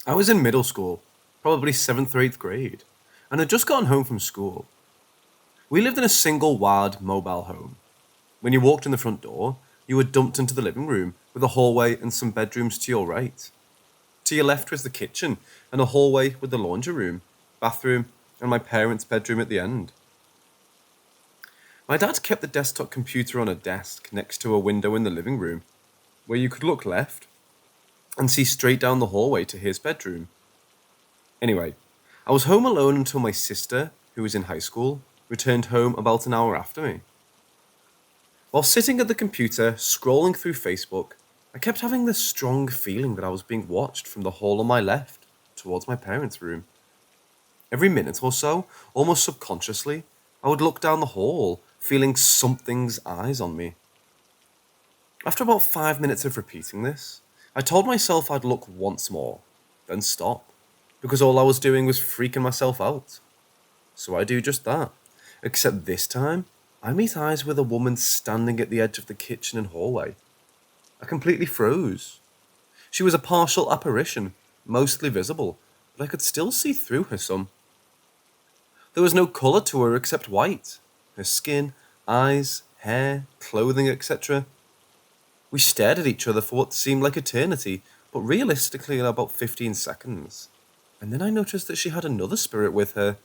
I was in middle school, probably 7th or 8th grade, and had just gotten home from school. We lived in a single wide mobile home. When you walked in the front door, you were dumped into the living room with a hallway and some bedrooms to your right. To your left was the kitchen and a hallway with the laundry room, bathroom, and my parents' bedroom at the end. My dad kept the desktop computer on a desk next to a window in the living room, where you could look left and see straight down the hallway to his bedroom. Anyway, I was home alone until my sister, who was in high school, returned home about an hour after me. While sitting at the computer scrolling through Facebook, I kept having this strong feeling that I was being watched from the hall on my left towards my parents' room. Every minute or so, almost subconsciously, I would look down the hall, feeling something's eyes on me. After about 5 minutes of repeating this, I told myself I'd look once more, then stop, because all I was doing was freaking myself out. So I do just that, except this time, I meet eyes with a woman standing at the edge of the kitchen and hallway. I completely froze. She was a partial apparition, mostly visible, but I could still see through her some. There was no colour to her except white. Her skin, eyes, hair, clothing, etc. We stared at each other for what seemed like eternity, but realistically about 15 seconds. And then I noticed that she had another spirit with her.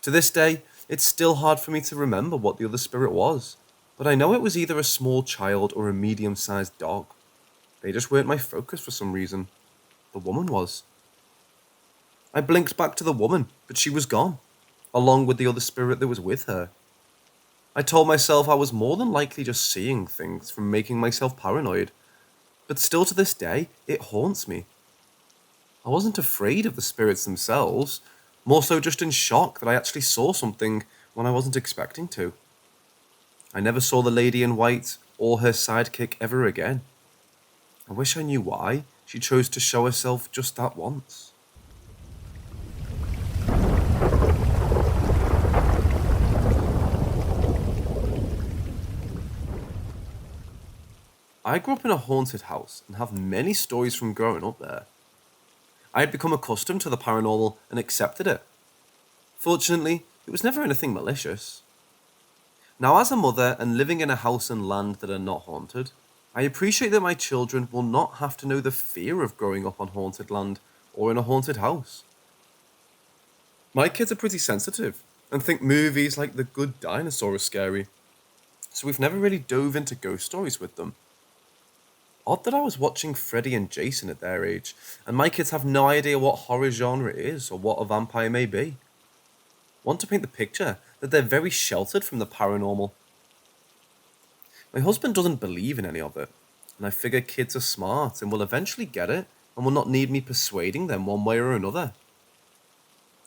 To this day, it's still hard for me to remember what the other spirit was, but I know it was either a small child or a medium-sized dog. They just weren't my focus for some reason. The woman was. I blinked back to the woman, but she was gone, along with the other spirit that was with her. I told myself I was more than likely just seeing things from making myself paranoid, but still to this day, it haunts me. I wasn't afraid of the spirits themselves, more so just in shock that I actually saw something when I wasn't expecting to. I never saw the lady in white or her sidekick ever again. I wish I knew why she chose to show herself just that once. I grew up in a haunted house and have many stories from growing up there. I had become accustomed to the paranormal and accepted it. Fortunately, it was never anything malicious. Now, as a mother and living in a house and land that are not haunted, I appreciate that my children will not have to know the fear of growing up on haunted land or in a haunted house. My kids are pretty sensitive and think movies like The Good Dinosaur are scary, so we've never really dove into ghost stories with them. Odd that I was watching Freddy and Jason at their age, and my kids have no idea what horror genre is or what a vampire may be. Want to paint the picture that they're very sheltered from the paranormal. My husband doesn't believe in any of it, and I figure kids are smart and will eventually get it and will not need me persuading them one way or another.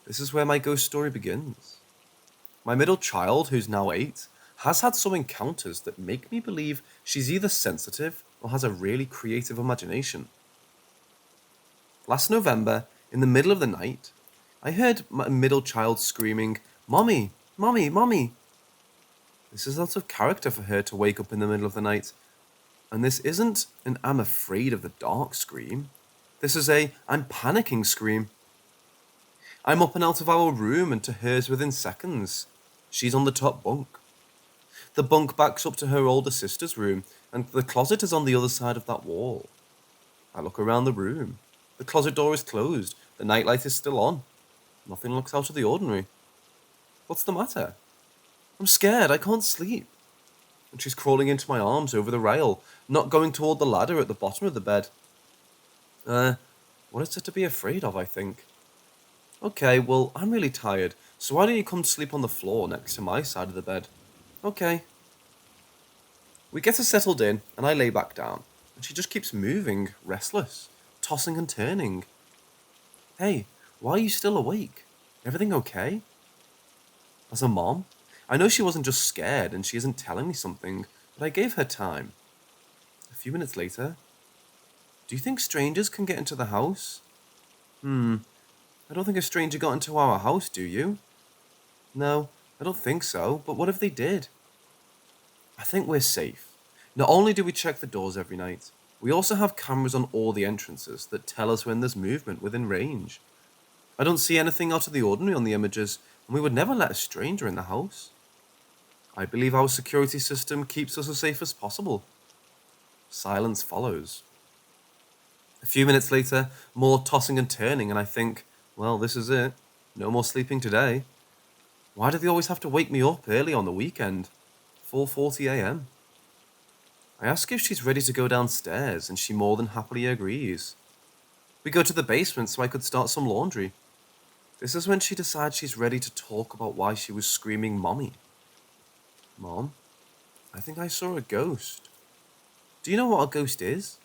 This is where my ghost story begins. My middle child, who's now 8, has had some encounters that make me believe she's either sensitive or has a really creative imagination. Last November, in the middle of the night, I heard my middle child screaming, "Mommy, Mommy, Mommy." This is out of character for her to wake up in the middle of the night. And this isn't an "I'm afraid of the dark" scream. This is a "I'm panicking" scream. I'm up and out of our room and to hers within seconds. She's on the top bunk. The bunk backs up to her older sister's room, and the closet is on the other side of that wall. I look around the room. The closet door is closed. The nightlight is still on. Nothing looks out of the ordinary. What's the matter? I'm scared. I can't sleep. And she's crawling into my arms over the rail, not going toward the ladder at the bottom of the bed. What is there to be afraid of, I think? Okay, well, I'm really tired, so why don't you come sleep on the floor next to my side of the bed? Okay. We get her settled in, and I lay back down, and she just keeps moving, restless, tossing and turning. Hey, why are you still awake? Everything okay? As a mom, I know she wasn't just scared and she isn't telling me something, but I gave her time. A few minutes later, "Do you think strangers can get into the house?" I don't think a stranger got into our house, do you? No, I don't think so, but what if they did? I think we're safe. Not only do we check the doors every night, We also have cameras on all the entrances that tell us when there's movement within range. I don't see anything out of the ordinary on the images, and we would never let a stranger in the house. I believe our security system keeps us as safe as possible. Silence follows. A few minutes later, more tossing and turning, and I think, well, this is it. No more sleeping today. Why do they always have to wake me up early on the weekend? 4:40 a.m. I ask if she's ready to go downstairs, and she more than happily agrees. We go to the basement so I could start some laundry. This is when she decides she's ready to talk about why she was screaming mommy. Mom, I think I saw a ghost. Do you know what a ghost is?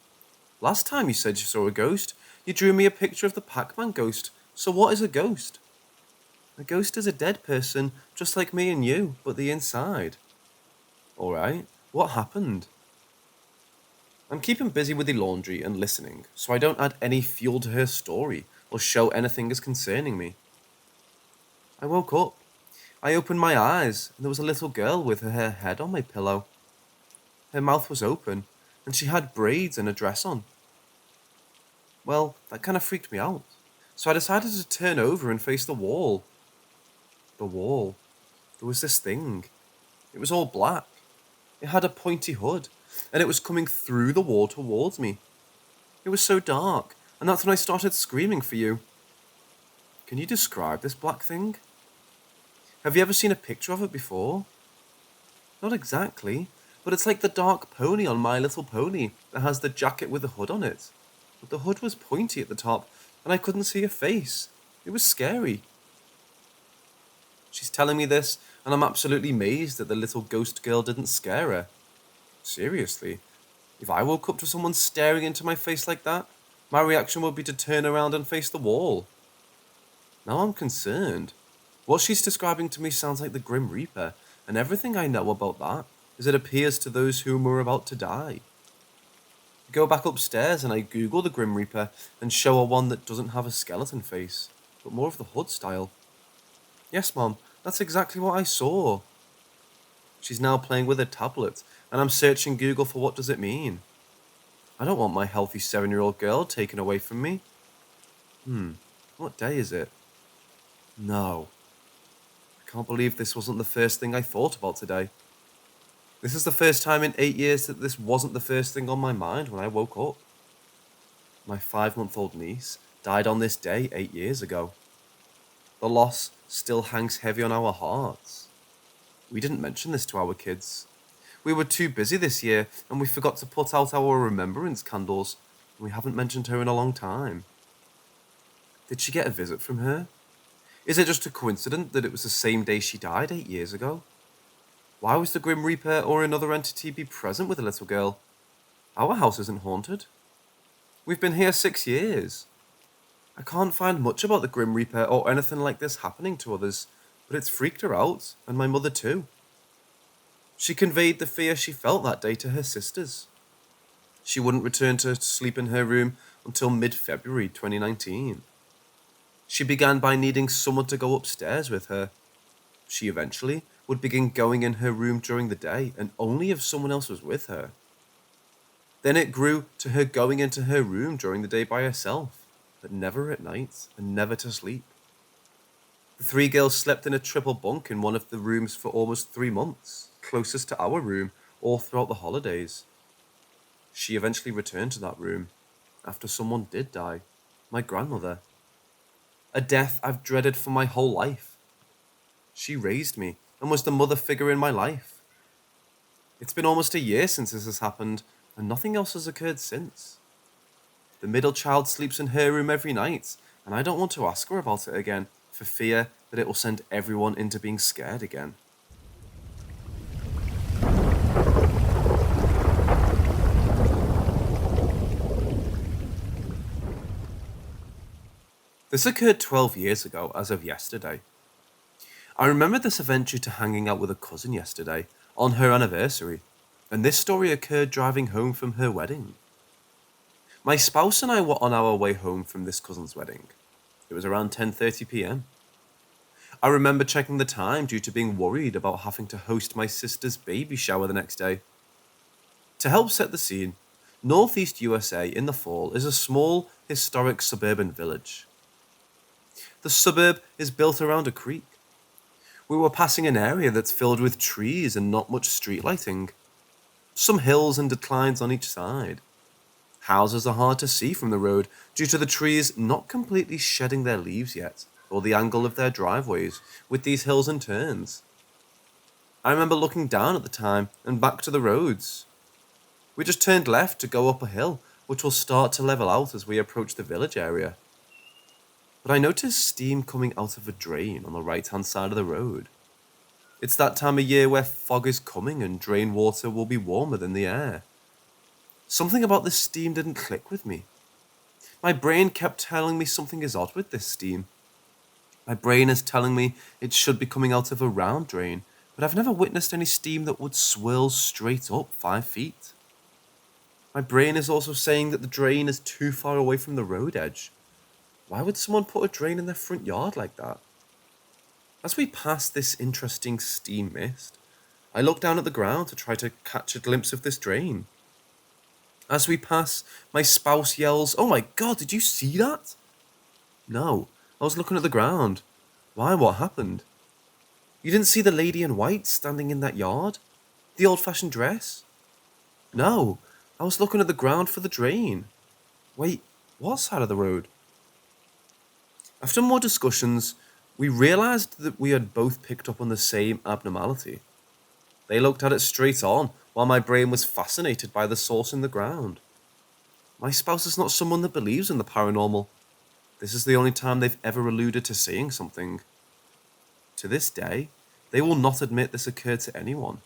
Last time you said you saw a ghost, you drew me a picture of the Pac-Man ghost. So what is a ghost? A ghost is a dead person, just like me and you, but the inside. Alright, what happened? I'm keeping busy with the laundry and listening, so I don't add any fuel to her story or show anything as concerning me. I woke up. I opened my eyes, and there was a little girl with her head on my pillow. Her mouth was open, and she had braids and a dress on. Well, that kind of freaked me out, so I decided to turn over and face the wall. The wall. There was this thing. It was all black. It had a pointy hood, and it was coming through the wall towards me. It was so dark, and that's when I started screaming for you. Can you describe this black thing? Have you ever seen a picture of it before? Not exactly, but it's like the dark pony on My Little Pony that has the jacket with the hood on it. But the hood was pointy at the top, and I couldn't see her face. It was scary. She's telling me this, and I'm absolutely amazed that the little ghost girl didn't scare her. Seriously, if I woke up to someone staring into my face like that, my reaction would be to turn around and face the wall. Now I'm concerned. What she's describing to me sounds like the Grim Reaper, and everything I know about that is it appears to those whom are about to die. I go back upstairs and I Google the Grim Reaper and show her one that doesn't have a skeleton face, but more of the hood style. Yes, Mom, that's exactly what I saw. She's now playing with her tablet, and I'm searching Google for what does it mean. I don't want my healthy 7-year-old girl taken away from me. What day is it? No. I can't believe this wasn't the first thing I thought about today. This is the first time in 8 years that this wasn't the first thing on my mind when I woke up. My 5-month-old niece died on this day 8 years ago. The loss still hangs heavy on our hearts. We didn't mention this to our kids. We were too busy this year, and we forgot to put out our remembrance candles. We haven't mentioned her in a long time. Did she get a visit from her? Is it just a coincidence that it was the same day she died 8 years ago? Why was the Grim Reaper or another entity be present with the little girl? Our house isn't haunted. We've been here 6 years. I can't find much about the Grim Reaper or anything like this happening to others, but it's freaked her out, and my mother too. She conveyed the fear she felt that day to her sisters. She wouldn't return to sleep in her room until mid-February 2019. She began by needing someone to go upstairs with her. She eventually would begin going in her room during the day, and only if someone else was with her. Then it grew to her going into her room during the day by herself, but never at night, and never to sleep. The 3 girls slept in a triple bunk in one of the rooms for almost 3 months, closest to our room, all throughout the holidays. She eventually returned to that room, after someone did die, my grandmother. A death I've dreaded for my whole life. She raised me, and was the mother figure in my life. It's been almost a year since this has happened, and nothing else has occurred since. The middle child sleeps in her room every night, and I don't want to ask her about it again, for fear that it will send everyone into being scared again. This occurred 12 years ago, as of yesterday. I remember this event due to hanging out with a cousin yesterday, on her anniversary, and this story occurred driving home from her wedding. My spouse and I were on our way home from this cousin's wedding. It was around 10:30 p.m. I remember checking the time due to being worried about having to host my sister's baby shower the next day. To help set the scene, Northeast USA in the fall is a small, historic suburban village. The suburb is built around a creek. We were passing an area that's filled with trees and not much street lighting. Some hills and declines on each side. Houses are hard to see from the road due to the trees not completely shedding their leaves yet, or the angle of their driveways with these hills and turns. I remember looking down at the time and back to the roads. We just turned left to go up a hill, which will start to level out as we approach the village area. But I noticed steam coming out of a drain on the right-hand side of the road. It's that time of year where fog is coming and drain water will be warmer than the air. Something about this steam didn't click with me. My brain kept telling me something is odd with this steam. My brain is telling me it should be coming out of a round drain, but I've never witnessed any steam that would swirl straight up 5 feet. My brain is also saying that the drain is too far away from the road edge. Why would someone put a drain in their front yard like that? As we pass this interesting steam mist, I look down at the ground to try to catch a glimpse of this drain. As we pass, my spouse yells, "Oh my God, did you see that?" No, I was looking at the ground. Why, what happened? You didn't see the lady in white standing in that yard? The old-fashioned dress? No, I was looking at the ground for the drain. Wait, what side of the road? After more discussions, we realized that we had both picked up on the same abnormality. They looked at it straight on, while my brain was fascinated by the source in the ground. My spouse is not someone that believes in the paranormal. This is the only time they've ever alluded to seeing something. To this day, they will not admit this occurred to anyone.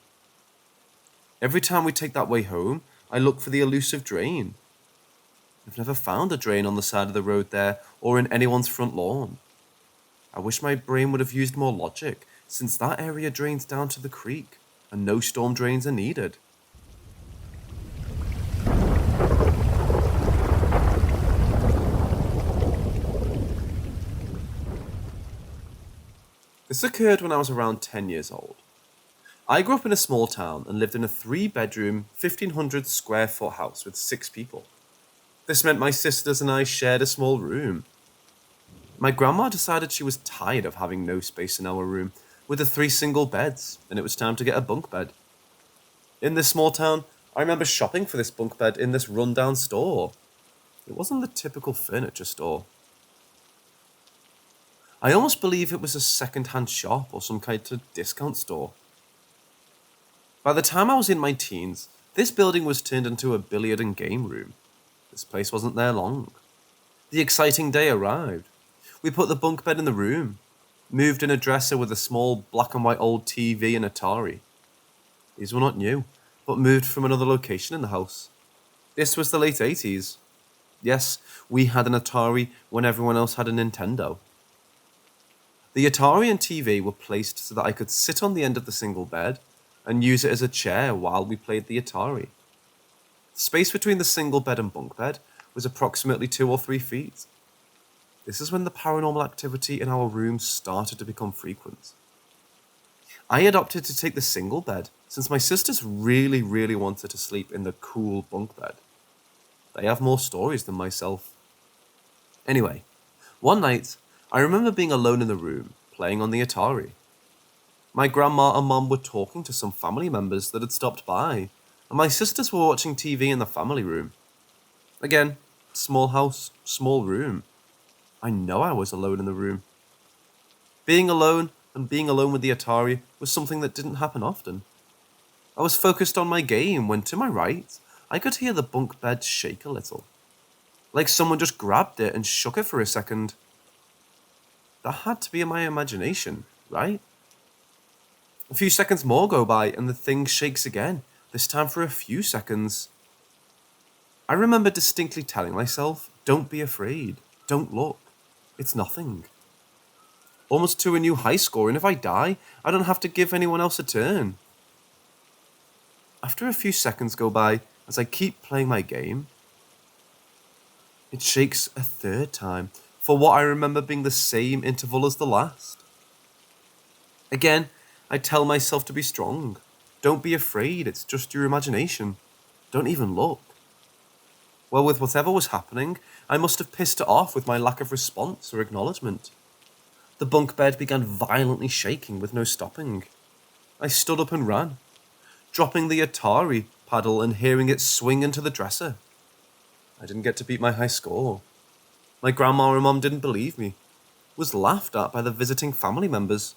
Every time we take that way home, I look for the elusive drain. I've never found a drain on the side of the road there or in anyone's front lawn. I wish my brain would have used more logic, since that area drains down to the creek, and no storm drains are needed. This occurred when I was around 10 years old. I grew up in a small town and lived in a 3-bedroom, 1,500 square foot house with 6 people. This meant my sisters and I shared a small room. My grandma decided she was tired of having no space in our room, with the 3 single beds, and it was time to get a bunk bed. In this small town, I remember shopping for this bunk bed in this rundown store. It wasn't the typical furniture store. I almost believe it was a second-hand shop or some kind of discount store. By the time I was in my teens, this building was turned into a billiard and game room. This place wasn't there long. The exciting day arrived. We put the bunk bed in the room, moved in a dresser with a small black and white old TV and Atari. These were not new, but moved from another location in the house. This was the late 80s. Yes, we had an Atari when everyone else had a Nintendo. The Atari and TV were placed so that I could sit on the end of the single bed and use it as a chair while we played the Atari. The space between the single bed and bunk bed was approximately 2 or 3 feet. This is when the paranormal activity in our room started to become frequent. I had opted to take the single bed since my sisters really wanted to sleep in the cool bunk bed. They have more stories than myself. Anyway, one night, I remember being alone in the room, playing on the Atari. My grandma and mum were talking to some family members that had stopped by, and my sisters were watching TV in the family room. Again, small house, small room. I know I was alone in the room. Being alone and being alone with the Atari was something that didn't happen often. I was focused on my game when, to my right, I could hear the bunk bed shake a little. Like someone just grabbed it and shook it for a second. That had to be in my imagination, right? A few seconds more go by and the thing shakes again, this time for a few seconds. I remember distinctly telling myself, don't be afraid, don't look, it's nothing. Almost to a new high score, and if I die, I don't have to give anyone else a turn. After a few seconds go by, as I keep playing my game, it shakes a third time, for what I remember being the same interval as the last. Again, I tell myself to be strong. Don't be afraid, it's just your imagination. Don't even look. Well, with whatever was happening, I must have pissed it off with my lack of response or acknowledgement. The bunk bed began violently shaking with no stopping. I stood up and ran, dropping the Atari paddle and hearing it swing into the dresser. I didn't get to beat my high score. My grandma and mum didn't believe me, was laughed at by the visiting family members.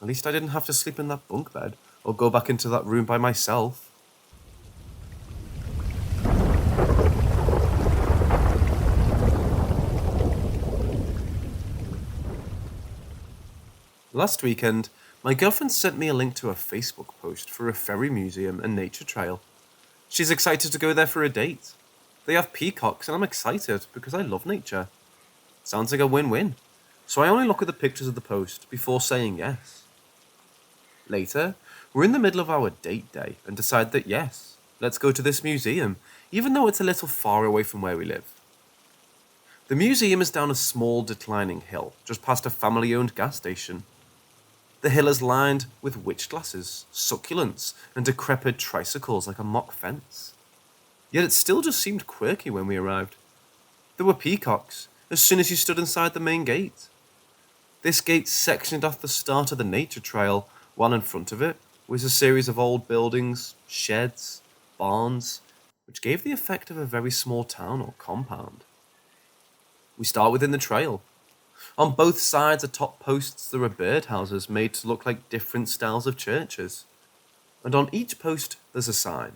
At least I didn't have to sleep in that bunk bed or go back into that room by myself. Last weekend, my girlfriend sent me a link to a Facebook post for a ferry museum and nature trail. She's excited to go there for a date. They have peacocks and I'm excited because I love nature. Sounds like a win-win. So I only look at the pictures of the post before saying yes. Later, we're in the middle of our date day and decide that yes, let's go to this museum, even though it's a little far away from where we live. The museum is down a small declining hill, just past a family-owned gas station. The hill is lined with witch glasses, succulents, and decrepit tricycles like a mock fence. Yet it still just seemed quirky when we arrived. There were peacocks as soon as you stood inside the main gate. This gate sectioned off the start of the nature trail, while in front of it was a series of old buildings, sheds, barns, which gave the effect of a very small town or compound. We start within the trail. On both sides atop posts there are birdhouses made to look like different styles of churches. And on each post there's a sign.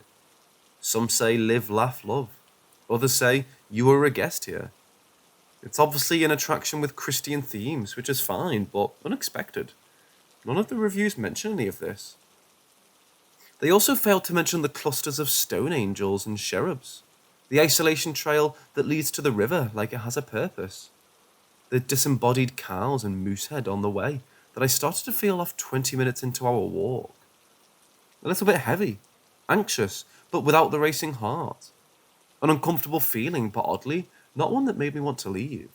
Some say live, laugh, love. Others say you are a guest here. It's obviously an attraction with Christian themes, which is fine, but unexpected. None of the reviews mention any of this. They also failed to mention the clusters of stone angels and cherubs, the isolation trail that leads to the river like it has a purpose, the disembodied cows and moosehead on the way that I started to feel off 20 minutes into our walk. A little bit heavy, anxious, but without the racing heart. An uncomfortable feeling, but oddly, not one that made me want to leave.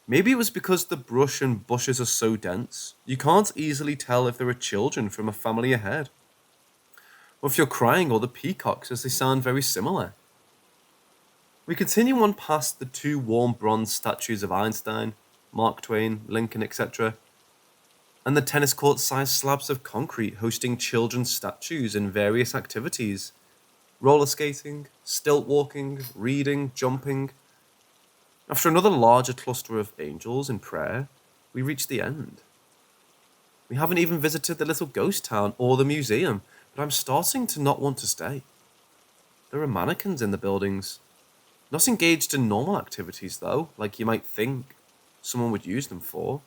Maybe it was because the brush and bushes are so dense, you can't easily tell if there are children from a family ahead. Or if you're crying or the peacocks, as they sound very similar. We continue on past the two warm bronze statues of Einstein, Mark Twain, Lincoln, etc., and the tennis court-sized slabs of concrete hosting children's statues in various activities. Roller skating, stilt walking, reading, jumping. After another larger cluster of angels in prayer, we reach the end. We haven't even visited the little ghost town or the museum, but I'm starting to not want to stay. There are mannequins in the buildings. Not engaged in normal activities though, like you might think someone would use them for.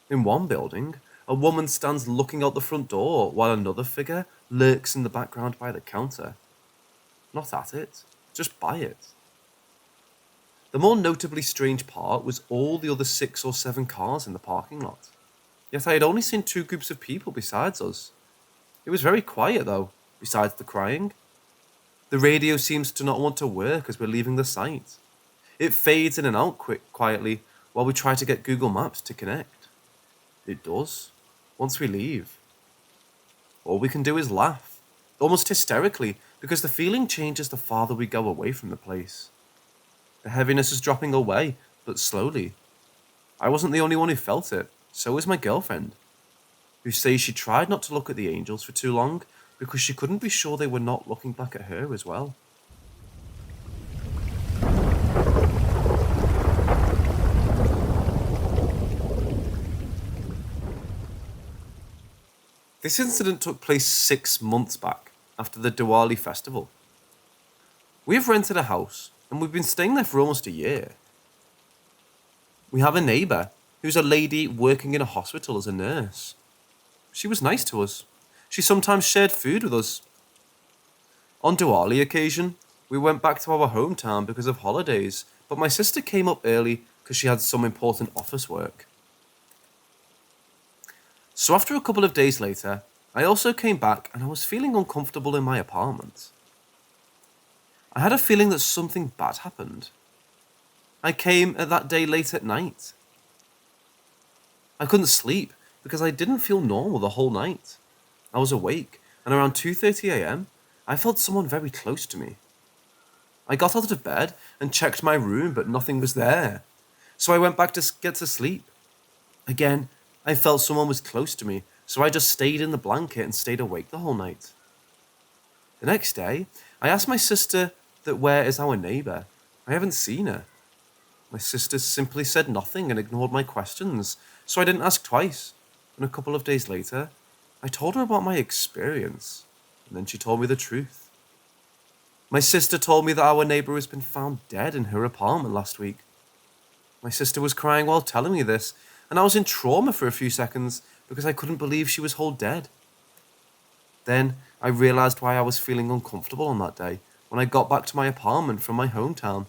In one building, a woman stands looking out the front door while another figure lurks in the background by the counter. Not at it, just by it. The more notably strange part was all the other 6 or 7 cars in the parking lot. Yet I had only seen 2 groups of people besides us. It was very quiet though, besides the crying. The radio seems to not want to work as we're leaving the site. It fades in and out quietly while we try to get Google Maps to connect. It does, once we leave. All we can do is laugh, almost hysterically, because the feeling changes the farther we go away from the place. The heaviness is dropping away, but slowly. I wasn't the only one who felt it, so was my girlfriend, who says she tried not to look at the angels for too long because she couldn't be sure they were not looking back at her as well. This incident took place 6 months back, after the Diwali festival. We have rented a house, and we've been staying there for almost a year. We have a neighbour, who's a lady working in a hospital as a nurse. She was nice to us. She sometimes shared food with us. On Diwali occasion, we went back to our hometown because of holidays, but my sister came up early because she had some important office work. So after a couple of days later, I also came back and I was feeling uncomfortable in my apartment. I had a feeling that something bad happened. I came at that day late at night. I couldn't sleep because I didn't feel normal the whole night. I was awake, and around 2:30 a.m, I felt someone very close to me. I got out of bed and checked my room, but nothing was there. So I went back to get to sleep. Again, I felt someone was close to me, so I just stayed in the blanket and stayed awake the whole night. The next day, I asked my sister that where is our neighbour. I haven't seen her. My sister simply said nothing and ignored my questions, so I didn't ask twice. And a couple of days later, I told her about my experience, and then she told me the truth. My sister told me that our neighbour has been found dead in her apartment last week. My sister was crying while telling me this, and I was in trauma for a few seconds because I couldn't believe she was whole dead. Then I realised why I was feeling uncomfortable on that day when I got back to my apartment from my hometown.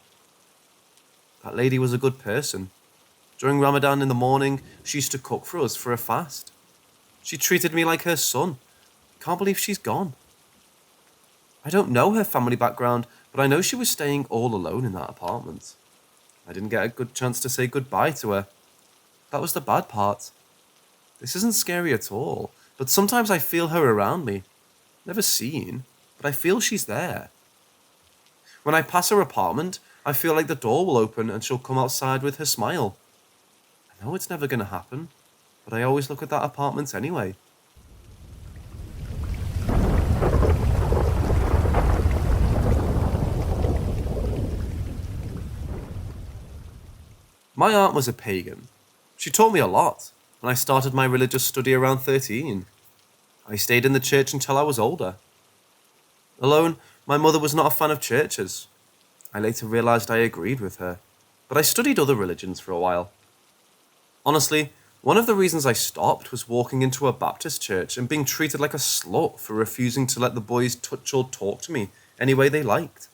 That lady was a good person. During Ramadan in the morning, she used to cook for us for a fast. She treated me like her son. Can't believe she's gone. I don't know her family background, but I know she was staying all alone in that apartment. I didn't get a good chance to say goodbye to her. That was the bad part. This isn't scary at all, but sometimes I feel her around me. Never seen, but I feel she's there. When I pass her apartment, I feel like the door will open and she'll come outside with her smile. I know it's never going to happen, but I always look at that apartment anyway. My aunt was a pagan. She taught me a lot, and I started my religious study around 13. I stayed in the church until I was older. Alone, my mother was not a fan of churches. I later realised I agreed with her, but I studied other religions for a while. Honestly, one of the reasons I stopped was walking into a Baptist church and being treated like a slut for refusing to let the boys touch or talk to me any way they liked.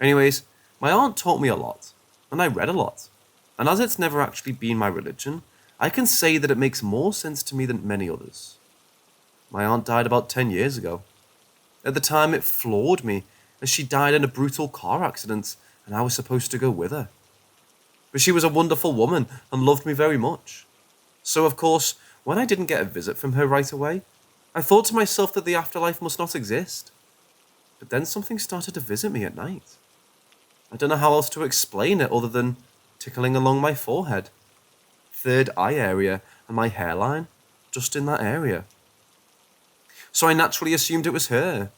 Anyways, my aunt taught me a lot, and I read a lot. And as it's never actually been my religion, I can say that it makes more sense to me than many others. My aunt died about 10 years ago. At the time, it floored me, as she died in a brutal car accident, and I was supposed to go with her. But she was a wonderful woman and loved me very much. So, of course, when I didn't get a visit from her right away, I thought to myself that the afterlife must not exist. But then something started to visit me at night. I don't know how else to explain it other than tickling along my forehead, third eye area, and my hairline, just in that area. So I naturally assumed it was her.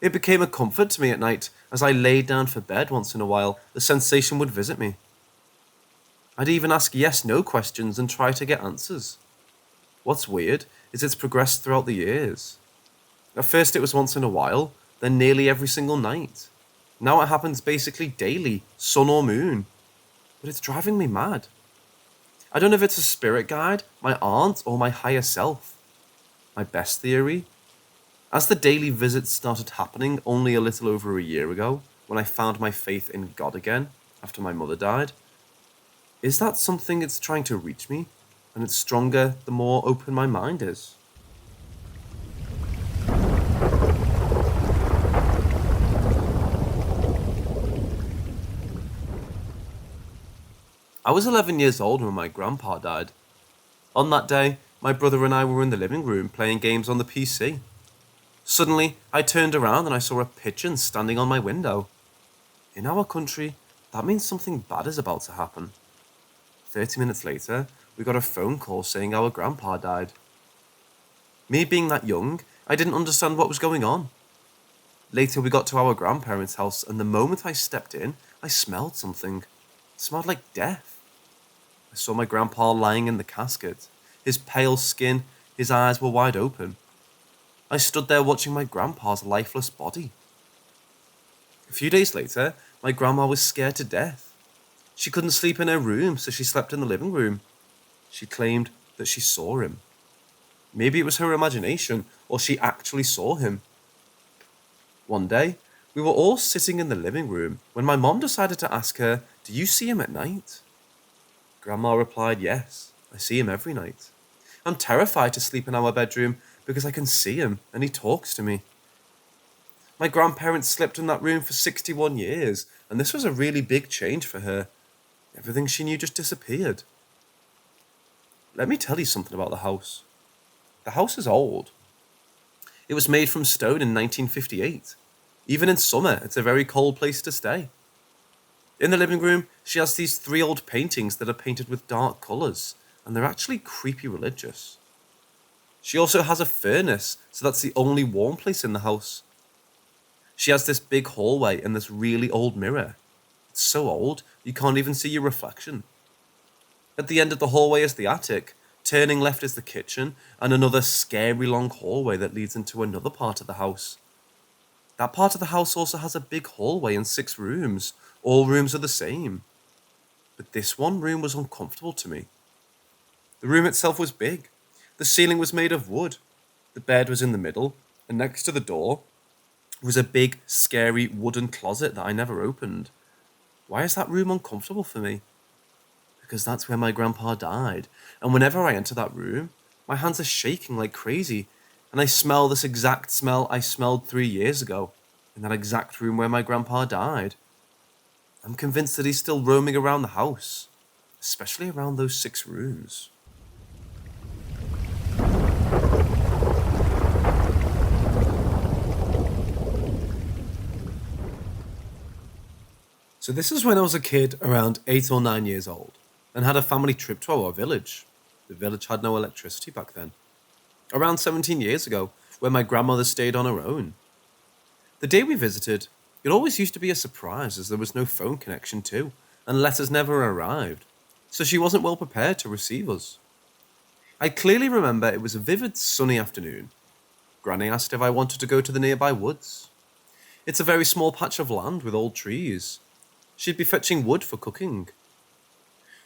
It became a comfort to me at night. As I laid down for bed once in a while, the sensation would visit me. I'd even ask yes-no questions and try to get answers. What's weird is it's progressed throughout the years. At first it was once in a while, then nearly every single night. Now it happens basically daily, sun or moon. But it's driving me mad. I don't know if it's a spirit guide, my aunt, or my higher self. My best theory? As the daily visits started happening only a little over a year ago, when I found my faith in God again, after my mother died, is that something it's trying to reach me? And it's stronger the more open my mind is. I was 11 years old when my grandpa died. On that day, my brother and I were in the living room playing games on the PC. Suddenly, I turned around and I saw a pigeon standing on my window. In our country, that means something bad is about to happen. 30 minutes later, we got a phone call saying our grandpa died. Me being that young, I didn't understand what was going on. Later, we got to our grandparents' house, and the moment I stepped in, I smelled something. It smelled like death. I saw my grandpa lying in the casket. His pale skin, his eyes were wide open. I stood there watching my grandpa's lifeless body. A few days later, my grandma was scared to death. She couldn't sleep in her room, so she slept in the living room. She claimed that she saw him. Maybe it was her imagination, or she actually saw him. One day, we were all sitting in the living room when my mom decided to ask her, "Do you see him at night?" Grandma replied, "Yes, I see him every night. I'm terrified to sleep in our bedroom because I can see him and he talks to me." My grandparents slept in that room for 61 years, and this was a really big change for her. Everything she knew just disappeared. Let me tell you something about the house. The house is old. It was made from stone in 1958. Even in summer, it's a very cold place to stay. In the living room, she has these three old paintings that are painted with dark colours, and they're actually creepy religious. She also has a furnace, so that's the only warm place in the house. She has this big hallway and this really old mirror. It's so old, you can't even see your reflection. At the end of the hallway is the attic, turning left is the kitchen, and another scary long hallway that leads into another part of the house. That part of the house also has a big hallway and 6 rooms. All rooms are the same. But this one room was uncomfortable to me. The room itself was big. The ceiling was made of wood. The bed was in the middle, and next to the door was a big, scary wooden closet that I never opened. Why is that room uncomfortable for me? Because that's where my grandpa died, and whenever I enter that room, my hands are shaking like crazy, and I smell this exact smell I smelled 3 years ago, in that exact room where my grandpa died. I'm convinced that he's still roaming around the house, especially around those 6 rooms. So this is when I was a kid around 8 or 9 years old and had a family trip to our village. The village had no electricity back then. Around 17 years ago, where my grandmother stayed on her own. The day we visited, it always used to be a surprise as there was no phone connection too, and letters never arrived, so she wasn't well prepared to receive us. I clearly remember it was a vivid sunny afternoon. Granny asked if I wanted to go to the nearby woods. It's a very small patch of land with old trees. She'd be fetching wood for cooking.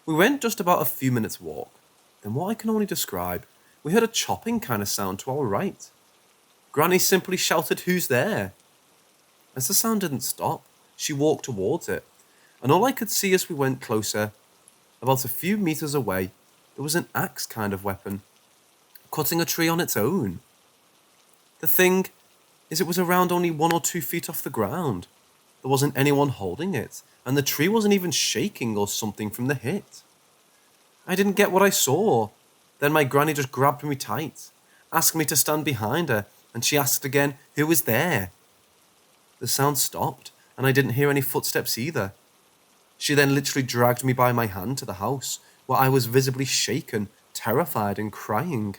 We went just about a few minutes' walk. Then what I can only describe, we heard a chopping kind of sound to our right. Granny simply shouted, "Who's there?" As the sound didn't stop, she walked towards it, and all I could see as we went closer, about a few meters away, there was an axe kind of weapon, cutting a tree on its own. The thing is, it was around only 1 or 2 feet off the ground. There wasn't anyone holding it, and the tree wasn't even shaking or something from the hit. I didn't get what I saw. Then my granny just grabbed me tight, asked me to stand behind her, and she asked again, "Who was there?" The sound stopped, and I didn't hear any footsteps either. She then literally dragged me by my hand to the house, where I was visibly shaken, terrified, and crying.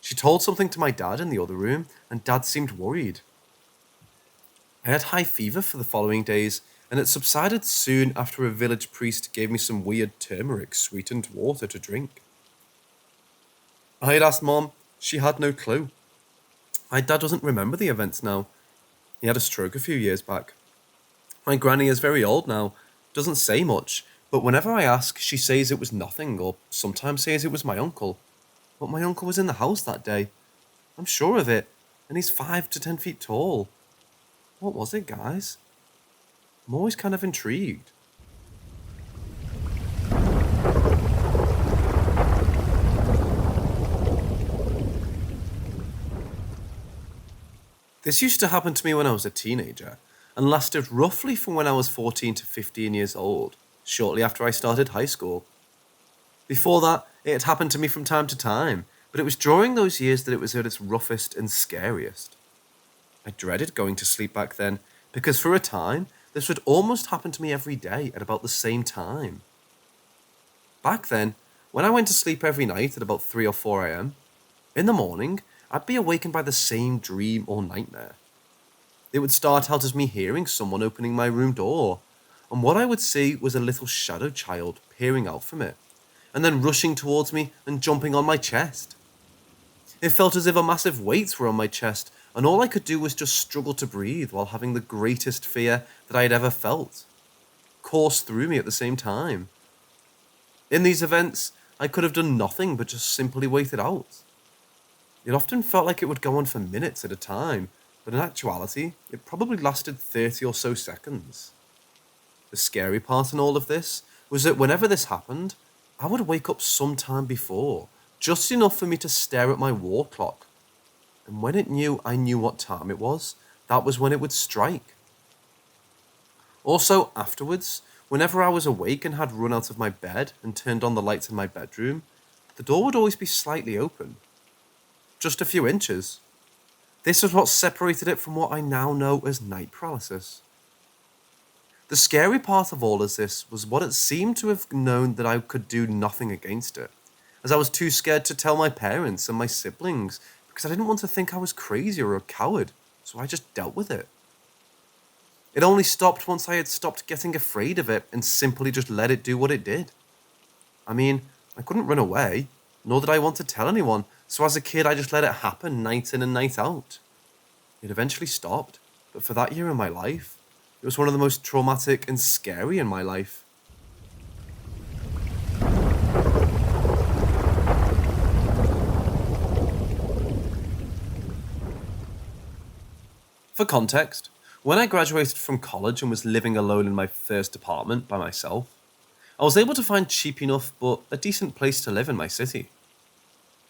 She told something to my dad in the other room, and Dad seemed worried. I had high fever for the following days, and it subsided soon after a village priest gave me some weird turmeric sweetened water to drink. I had asked Mom. She had no clue. My dad doesn't remember the events now. He had a stroke a few years back. My granny is very old now, doesn't say much, but whenever I ask, she says it was nothing, or sometimes says it was my uncle. But my uncle was in the house that day. I'm sure of it, and he's 5 to 10 feet tall. What was it, guys? I'm always kind of intrigued. This used to happen to me when I was a teenager, and lasted roughly from when I was 14 to 15 years old, shortly after I started high school. Before that, it had happened to me from time to time, but it was during those years that it was at its roughest and scariest. I dreaded going to sleep back then, because for a time, this would almost happen to me every day at about the same time. Back then, when I went to sleep every night at about 3 or 4 a.m, in the morning, I'd be awakened by the same dream or nightmare. It would start out as me hearing someone opening my room door, and what I would see was a little shadow child peering out from it, and then rushing towards me and jumping on my chest. It felt as if a massive weight were on my chest, and all I could do was just struggle to breathe while having the greatest fear that I had ever felt course through me at the same time. In these events, I could have done nothing but just simply wait it out. It often felt like it would go on for minutes at a time, but in actuality, it probably lasted 30 or so seconds. The scary part in all of this was that whenever this happened, I would wake up sometime before, just enough for me to stare at my wall clock. And when it knew I knew what time it was, that was when it would strike. Also, afterwards, whenever I was awake and had run out of my bed and turned on the lights in my bedroom, the door would always be slightly open. Just a few inches. This was what separated it from what I now know as night paralysis. The scary part of all of this was what it seemed to have known that I could do nothing against it, as I was too scared to tell my parents and my siblings because I didn't want to think I was crazy or a coward, so I just dealt with it. It only stopped once I had stopped getting afraid of it and simply just let it do what it did. I mean, I couldn't run away, nor did I want to tell anyone, so as a kid I just let it happen night in and night out. It eventually stopped, but for that year in my life, it was one of the most traumatic and scary in my life. For context, when I graduated from college and was living alone in my first apartment by myself, I was able to find cheap enough but a decent place to live in my city.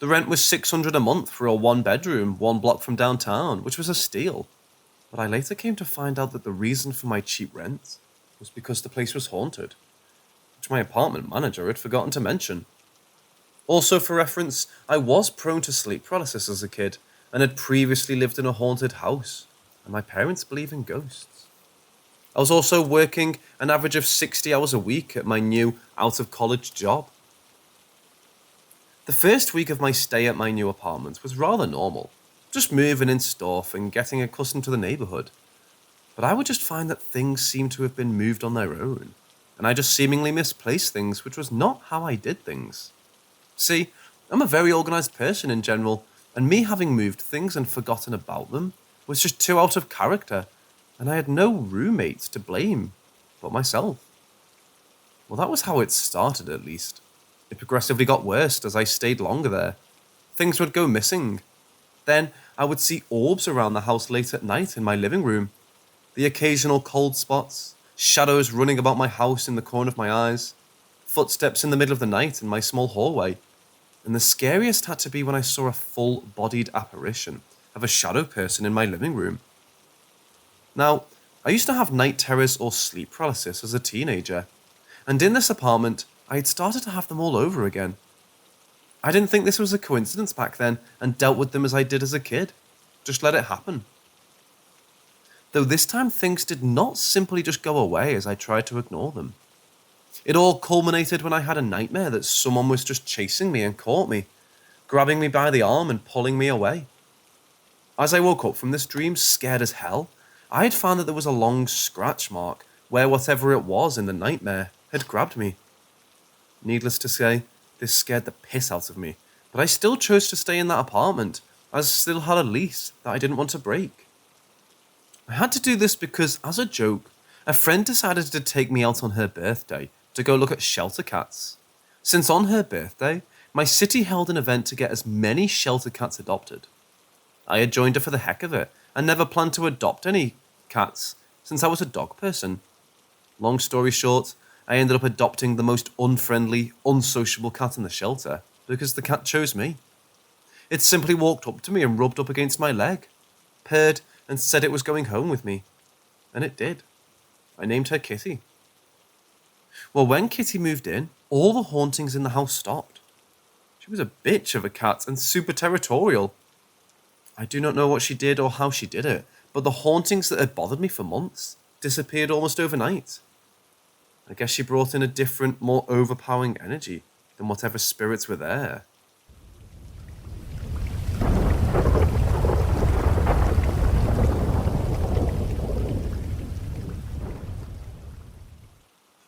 The rent was $600 a month for a one-bedroom, 1 block from downtown, which was a steal. But I later came to find out that the reason for my cheap rent was because the place was haunted, which my apartment manager had forgotten to mention. Also, for reference, I was prone to sleep paralysis as a kid and had previously lived in a haunted house, and my parents believe in ghosts. I was also working an average of 60 hours a week at my new out-of-college job. The first week of my stay at my new apartment was rather normal, just moving in stuff and getting accustomed to the neighborhood. But I would just find that things seemed to have been moved on their own, and I just seemingly misplaced things, which was not how I did things. See, I'm a very organized person in general, and me having moved things and forgotten about them was just too out of character, and I had no roommates to blame but myself. Well, that was how it started, at least. It progressively got worse as I stayed longer there. Things would go missing. Then I would see orbs around the house late at night in my living room. The occasional cold spots, shadows running about my house in the corner of my eyes, footsteps in the middle of the night in my small hallway. And the scariest had to be when I saw a full-bodied apparition of a shadow person in my living room. Now, I used to have night terrors or sleep paralysis as a teenager, and in this apartment, I had started to have them all over again. I didn't think this was a coincidence back then and dealt with them as I did as a kid. Just let it happen. Though this time things did not simply just go away as I tried to ignore them. It all culminated when I had a nightmare that someone was just chasing me and caught me, grabbing me by the arm and pulling me away. As I woke up from this dream, scared as hell, I had found that there was a long scratch mark where whatever it was in the nightmare had grabbed me. Needless to say, this scared the piss out of me, but I still chose to stay in that apartment, as I still had a lease that I didn't want to break. I had to do this because, as a joke, a friend decided to take me out on her birthday to go look at shelter cats. Since on her birthday, my city held an event to get as many shelter cats adopted. I had joined her for the heck of it, and never planned to adopt any cats, since I was a dog person. Long story short, I ended up adopting the most unfriendly, unsociable cat in the shelter, because the cat chose me. It simply walked up to me and rubbed up against my leg, purred, and said it was going home with me. And it did. I named her Kitty. Well, when Kitty moved in, all the hauntings in the house stopped. She was a bitch of a cat and super territorial. I do not know what she did or how she did it, but the hauntings that had bothered me for months disappeared almost overnight. I guess she brought in a different, more overpowering energy than whatever spirits were there.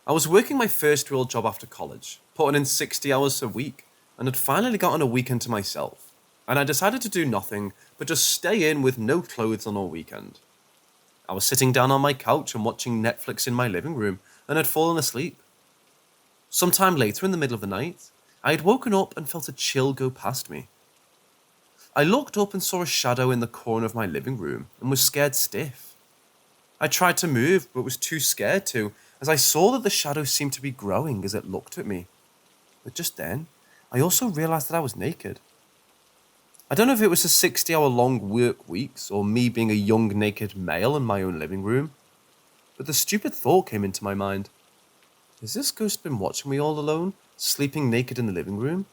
I was working my first real job after college, putting in 60 hours a week, and had finally gotten a weekend to myself. And I decided to do nothing but just stay in with no clothes on all weekend. I was sitting down on my couch and watching Netflix in my living room and had fallen asleep. Sometime later in the middle of the night, I had woken up and felt a chill go past me. I looked up and saw a shadow in the corner of my living room and was scared stiff. I tried to move but was too scared to, as I saw that the shadow seemed to be growing as it looked at me. But just then, I also realized that I was naked. I don't know if it was the 60-hour-long work weeks or me being a young naked male in my own living room, but the stupid thought came into my mind. Has this ghost been watching me all alone, sleeping naked in the living room?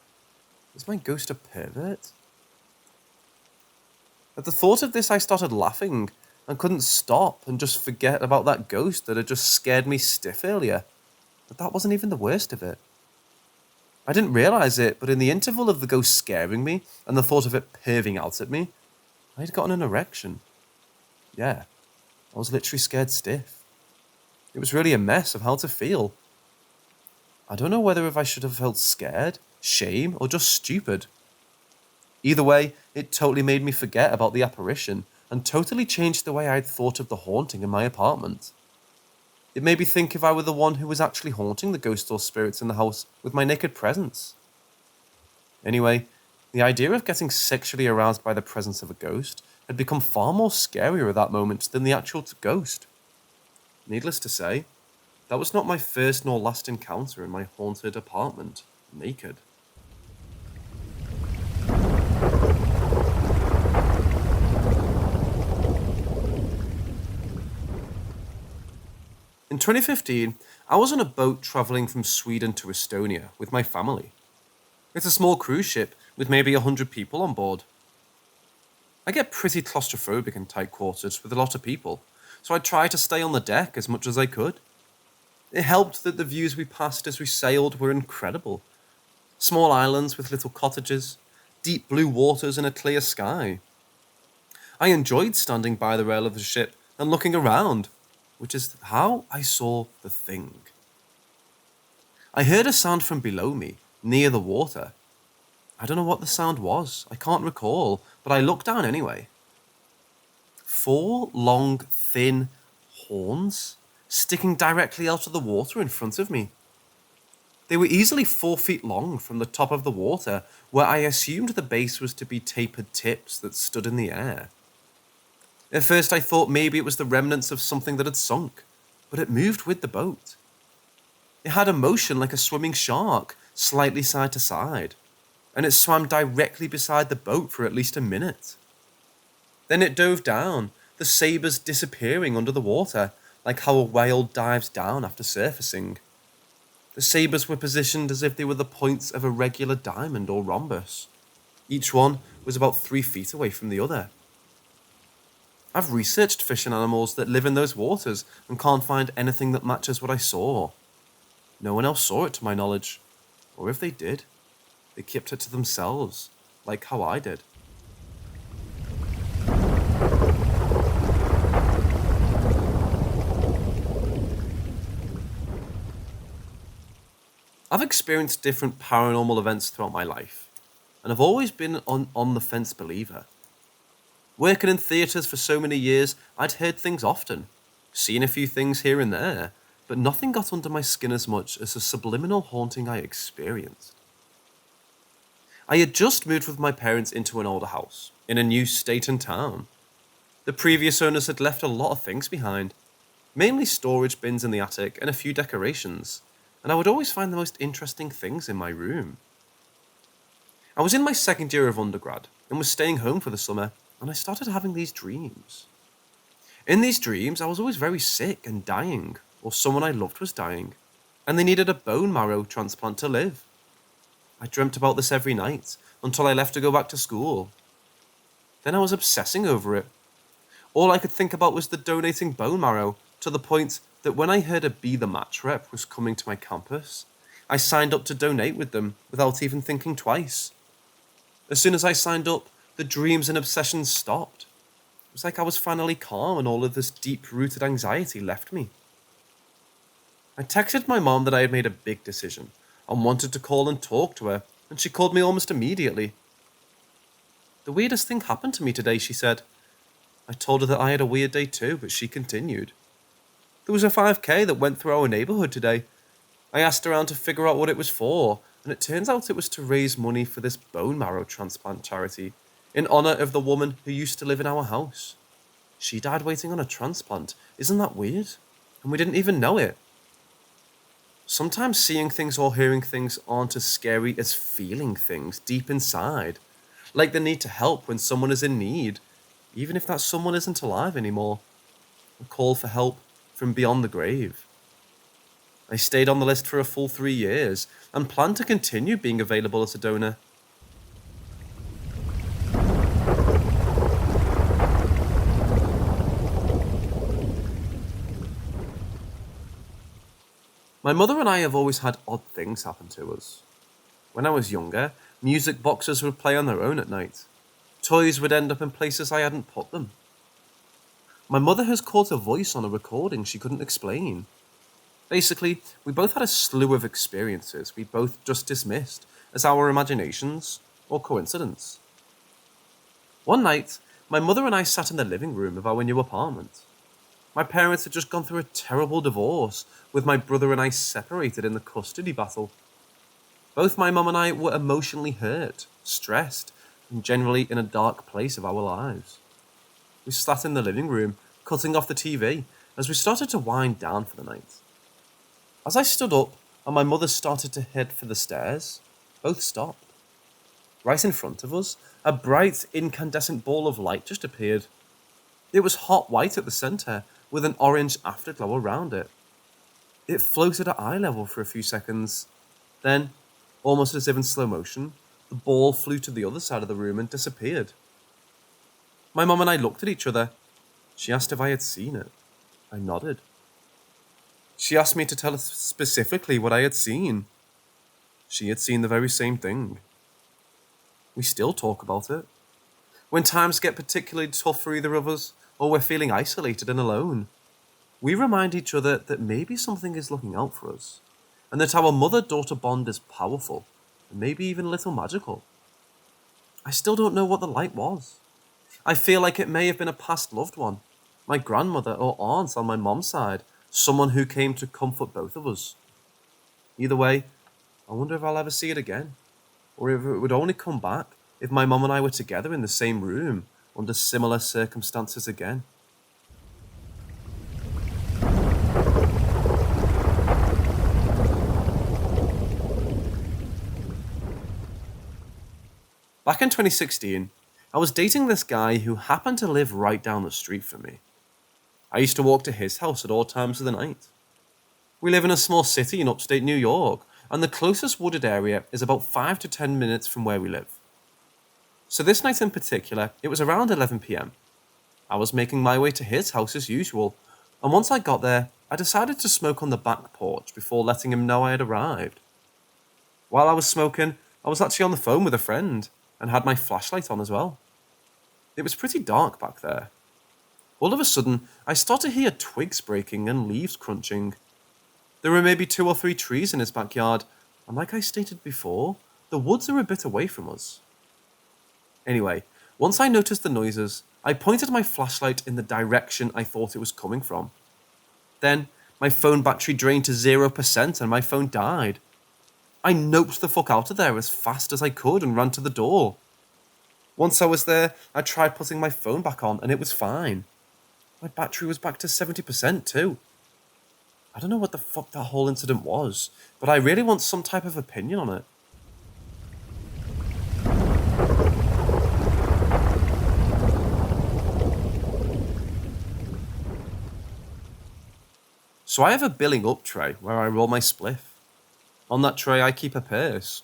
Is my ghost a pervert? At the thought of this, I started laughing and couldn't stop and just forget about that ghost that had just scared me stiff earlier. But that wasn't even the worst of it. I didn't realise it, but in the interval of the ghost scaring me and the thought of it perving out at me, I had gotten an erection. Yeah, I was literally scared stiff. It was really a mess of how to feel. I don't know whether if I should have felt scared, shame, or just stupid. Either way, it totally made me forget about the apparition and totally changed the way I'd thought of the haunting in my apartment. It made me think if I were the one who was actually haunting the ghosts or spirits in the house with my naked presence. Anyway, the idea of getting sexually aroused by the presence of a ghost had become far more scarier at that moment than the actual ghost. Needless to say, that was not my first nor last encounter in my haunted apartment, naked. In 2015, I was on a boat travelling from Sweden to Estonia with my family. It's a small cruise ship with maybe 100 people on board. I get pretty claustrophobic in tight quarters with a lot of people, so I tried to stay on the deck as much as I could. It helped that the views we passed as we sailed were incredible. Small islands with little cottages, deep blue waters and a clear sky. I enjoyed standing by the rail of the ship and looking around, which is how I saw the thing. I heard a sound from below me, near the water. I don't know what the sound was, I can't recall, but I looked down anyway. 4 long, thin horns sticking directly out of the water in front of me. They were easily 4 feet long from the top of the water, where I assumed the base was to be tapered tips that stood in the air. At first I thought maybe it was the remnants of something that had sunk, but it moved with the boat. It had a motion like a swimming shark, slightly side to side, and it swam directly beside the boat for at least a minute. Then it dove down, the sabres disappearing under the water, like how a whale dives down after surfacing. The sabres were positioned as if they were the points of a regular diamond or rhombus. Each one was about 3 feet away from the other. I've researched fish and animals that live in those waters and can't find anything that matches what I saw. No one else saw it to my knowledge, or if they did, they kept it to themselves, like how I did. I've experienced different paranormal events throughout my life, and I've always been on the fence believer. Working in theatres for so many years, I'd heard things often, seen a few things here and there, but nothing got under my skin as much as the subliminal haunting I experienced. I had just moved with my parents into an older house, in a new state and town. The previous owners had left a lot of things behind, mainly storage bins in the attic and a few decorations, and I would always find the most interesting things in my room. I was in my second year of undergrad and was staying home for the summer, and I started having these dreams. In these dreams, I was always very sick and dying, or someone I loved was dying, and they needed a bone marrow transplant to live. I dreamt about this every night, until I left to go back to school. Then I was obsessing over it. All I could think about was the donating bone marrow, to the point that when I heard a Be The Match rep was coming to my campus, I signed up to donate with them without even thinking twice. As soon as I signed up, the dreams and obsessions stopped. It was like I was finally calm and all of this deep-rooted anxiety left me. I texted my mom that I had made a big decision and wanted to call and talk to her, and she called me almost immediately. The weirdest thing happened to me today, she said. I told her that I had a weird day too, but she continued. There was a 5K that went through our neighbourhood today. I asked around to figure out what it was for, and it turns out it was to raise money for this bone marrow transplant charity, in honour of the woman who used to live in our house. She died waiting on a transplant. Isn't that weird? And we didn't even know it. Sometimes seeing things or hearing things aren't as scary as feeling things deep inside, like the need to help when someone is in need, even if that someone isn't alive anymore. A call for help from beyond the grave. I stayed on the list for a full 3 years and plan to continue being available as a donor. My mother and I have always had odd things happen to us. When I was younger, music boxes would play on their own at night. Toys would end up in places I hadn't put them. My mother has caught a voice on a recording she couldn't explain. Basically, we both had a slew of experiences we both just dismissed as our imaginations or coincidence. One night, my mother and I sat in the living room of our new apartment. My parents had just gone through a terrible divorce, with my brother and I separated in the custody battle. Both my mum and I were emotionally hurt, stressed, and generally in a dark place of our lives. We sat in the living room, cutting off the TV, as we started to wind down for the night. As I stood up and my mother started to head for the stairs, both stopped. Right in front of us, a bright, incandescent ball of light just appeared. It was hot white at the centre, with an orange afterglow around it. It floated at eye level for a few seconds. Then, almost as if in slow motion, the ball flew to the other side of the room and disappeared. My mum and I looked at each other. She asked if I had seen it. I nodded. She asked me to tell her specifically what I had seen. She had seen the very same thing. We still talk about it. When times get particularly tough for either of us, or we're feeling isolated and alone, we remind each other that maybe something is looking out for us, and that our mother-daughter bond is powerful, and maybe even a little magical. I still don't know what the light was. I feel like it may have been a past loved one, my grandmother or aunt on my mom's side, someone who came to comfort both of us. Either way, I wonder if I'll ever see it again, or if it would only come back if my mum and I were together in the same room under similar circumstances again. Back in 2016, I was dating this guy who happened to live right down the street from me. I used to walk to his house at all times of the night. We live in a small city in upstate New York, and the closest wooded area is about 5 to 10 minutes from where we live. So this night in particular, it was around 11 p.m. I was making my way to his house as usual, and once I got there, I decided to smoke on the back porch before letting him know I had arrived. While I was smoking, I was actually on the phone with a friend, and had my flashlight on as well. It was pretty dark back there. All of a sudden, I started to hear twigs breaking and leaves crunching. There were maybe 2 or 3 trees in his backyard, and like I stated before, the woods are a bit away from us. Anyway, once I noticed the noises, I pointed my flashlight in the direction I thought it was coming from. Then, my phone battery drained to 0% and my phone died. I noped the fuck out of there as fast as I could and ran to the door. Once I was there, I tried putting my phone back on and it was fine. My battery was back to 70% too. I don't know what the fuck that whole incident was, but I really want some type of opinion on it. So I have a billing up tray where I roll my spliff. On that tray I keep a purse.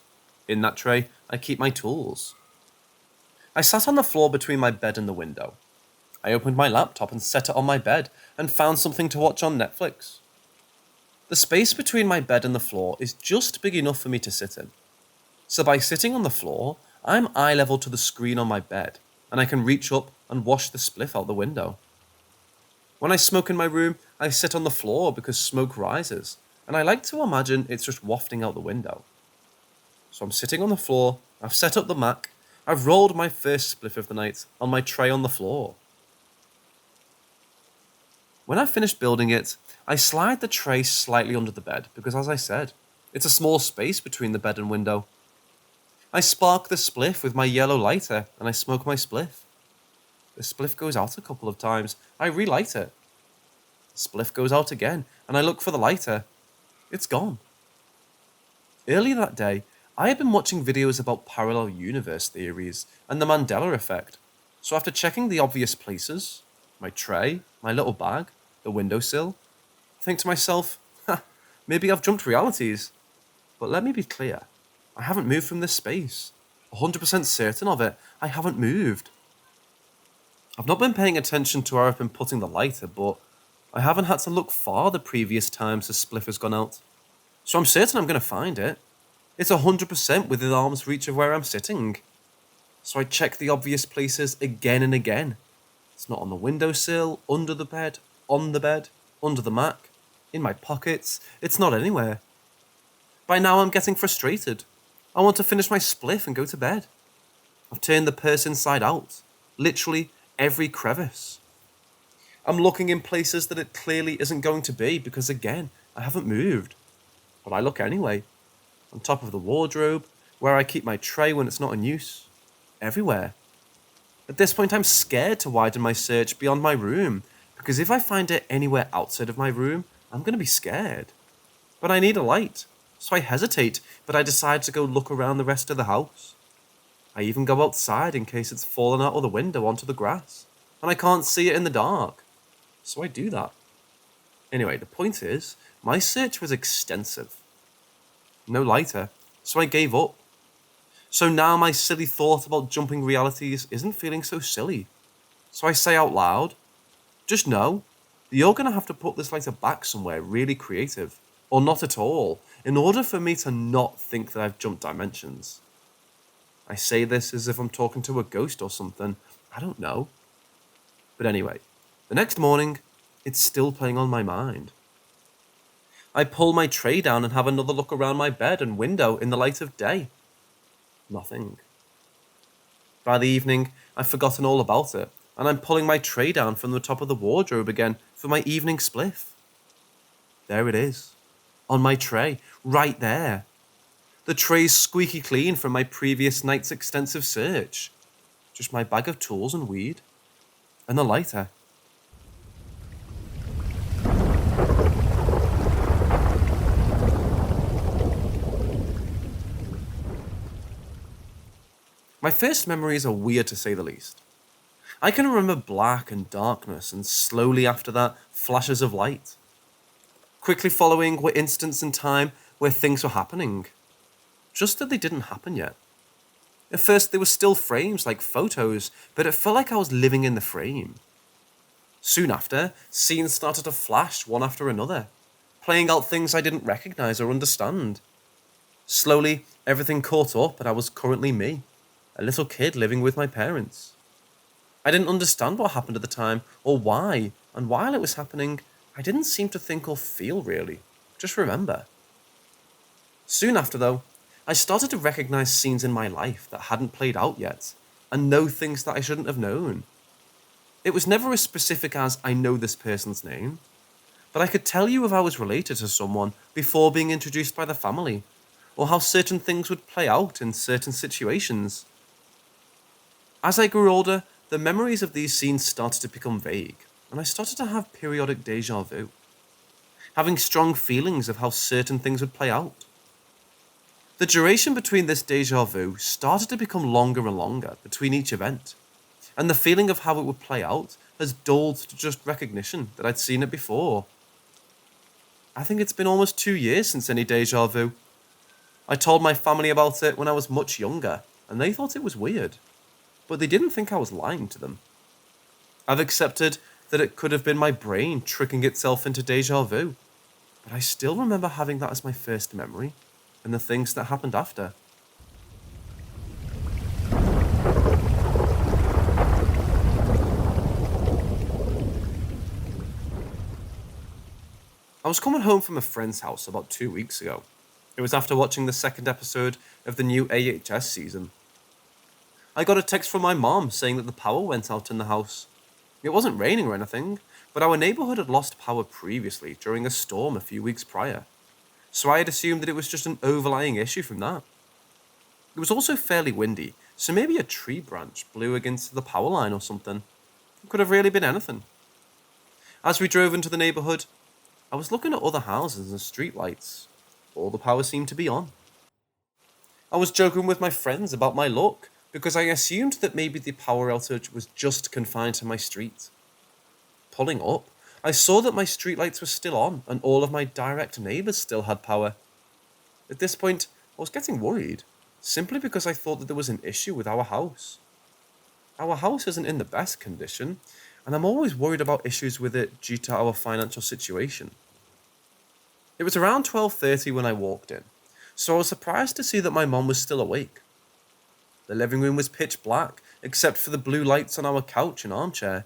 In that tray I keep my tools. I sat on the floor between my bed and the window. I opened my laptop and set it on my bed and found something to watch on Netflix. The space between my bed and the floor is just big enough for me to sit in. So by sitting on the floor, I'm eye level to the screen on my bed, and I can reach up and wash the spliff out the window. When I smoke in my room, I sit on the floor because smoke rises, and I like to imagine it's just wafting out the window. So I'm sitting on the floor, I've set up the Mac, I've rolled my first spliff of the night on my tray on the floor. When I've finished building it, I slide the tray slightly under the bed because, as I said, it's a small space between the bed and window. I spark the spliff with my yellow lighter and I smoke my spliff. The spliff goes out a couple of times. I relight it. The spliff goes out again and I look for the lighter. It's gone. Earlier that day, I had been watching videos about parallel universe theories and the Mandela effect. So after checking the obvious places, my tray, my little bag, the windowsill, I think to myself, maybe I've jumped realities. But let me be clear, I haven't moved from this space. 100% certain of it, I haven't moved. I've not been paying attention to where I've been putting the lighter, but I haven't had to look far the previous times the spliff has gone out. So I'm certain I'm going to find it. It's 100% within arm's reach of where I'm sitting. So I check the obvious places again and again. It's not on the windowsill, under the bed, on the bed, under the mat, in my pockets. It's not anywhere. By now I'm getting frustrated. I want to finish my spliff and go to bed. I've turned the purse inside out. Literally every crevice. I'm looking in places that it clearly isn't going to be because, again, I haven't moved. But I look anyway. On top of the wardrobe, where I keep my tray when it's not in use. Everywhere. At this point, I'm scared to widen my search beyond my room, because if I find it anywhere outside of my room, I'm going to be scared. But I need a light, so I hesitate, but I decide to go look around the rest of the house. I even go outside in case it's fallen out of the window onto the grass, and I can't see it in the dark. So I do that. Anyway, the point is, my search was extensive. No lighter, so I gave up. So now my silly thought about jumping realities isn't feeling so silly. So I say out loud, just know that you're going to have to put this lighter back somewhere really creative, or not at all, in order for me to not think that I've jumped dimensions. I say this as if I'm talking to a ghost or something. I don't know. But anyway, the next morning, it's still playing on my mind. I pull my tray down and have another look around my bed and window in the light of day. Nothing. By the evening, I've forgotten all about it, and I'm pulling my tray down from the top of the wardrobe again for my evening spliff. There it is. On my tray, right there. The tray's squeaky clean from my previous night's extensive search. Just my bag of tools and weed. And the lighter. My first memories are weird to say the least. I can remember black and darkness, and slowly after that, flashes of light. Quickly following were instants in time where things were happening. Just that they didn't happen yet. At first, they were still frames like photos, but it felt like I was living in the frame. Soon after, scenes started to flash one after another, playing out things I didn't recognize or understand. Slowly, everything caught up and I was currently me, a little kid living with my parents. I didn't understand what happened at the time or why, and while it was happening, I didn't seem to think or feel really, just remember. Soon after though, I started to recognize scenes in my life that hadn't played out yet, and know things that I shouldn't have known. It was never as specific as I know this person's name, but I could tell you if I was related to someone before being introduced by the family, or how certain things would play out in certain situations. As I grew older, the memories of these scenes started to become vague, and I started to have periodic déjà vu, having strong feelings of how certain things would play out. The duration between this déjà vu started to become longer and longer between each event, and the feeling of how it would play out has dulled to just recognition that I'd seen it before. I think it's been almost 2 years since any déjà vu. I told my family about it when I was much younger, and they thought it was weird, but they didn't think I was lying to them. I've accepted that it could have been my brain tricking itself into déjà vu, but I still remember having that as my first memory, and the things that happened after. I was coming home from a friend's house about 2 weeks ago. It was after watching the second episode of the new AHS season. I got a text from my mom saying that the power went out in the house. It wasn't raining or anything, but our neighborhood had lost power previously during a storm a few weeks prior, so I had assumed that it was just an overlying issue from that. It was also fairly windy, so maybe a tree branch blew against the power line or something. It could have really been anything. As we drove into the neighborhood, I was looking at other houses and streetlights. All the power seemed to be on. I was joking with my friends about my luck, because I assumed that maybe the power outage was just confined to my street. Pulling up, I saw that my streetlights were still on and all of my direct neighbours still had power. At this point, I was getting worried, simply because I thought that there was an issue with our house. Our house isn't in the best condition, and I'm always worried about issues with it due to our financial situation. It was around 12:30 when I walked in, so I was surprised to see that my mom was still awake. The living room was pitch black, except for the blue lights on our couch and armchair.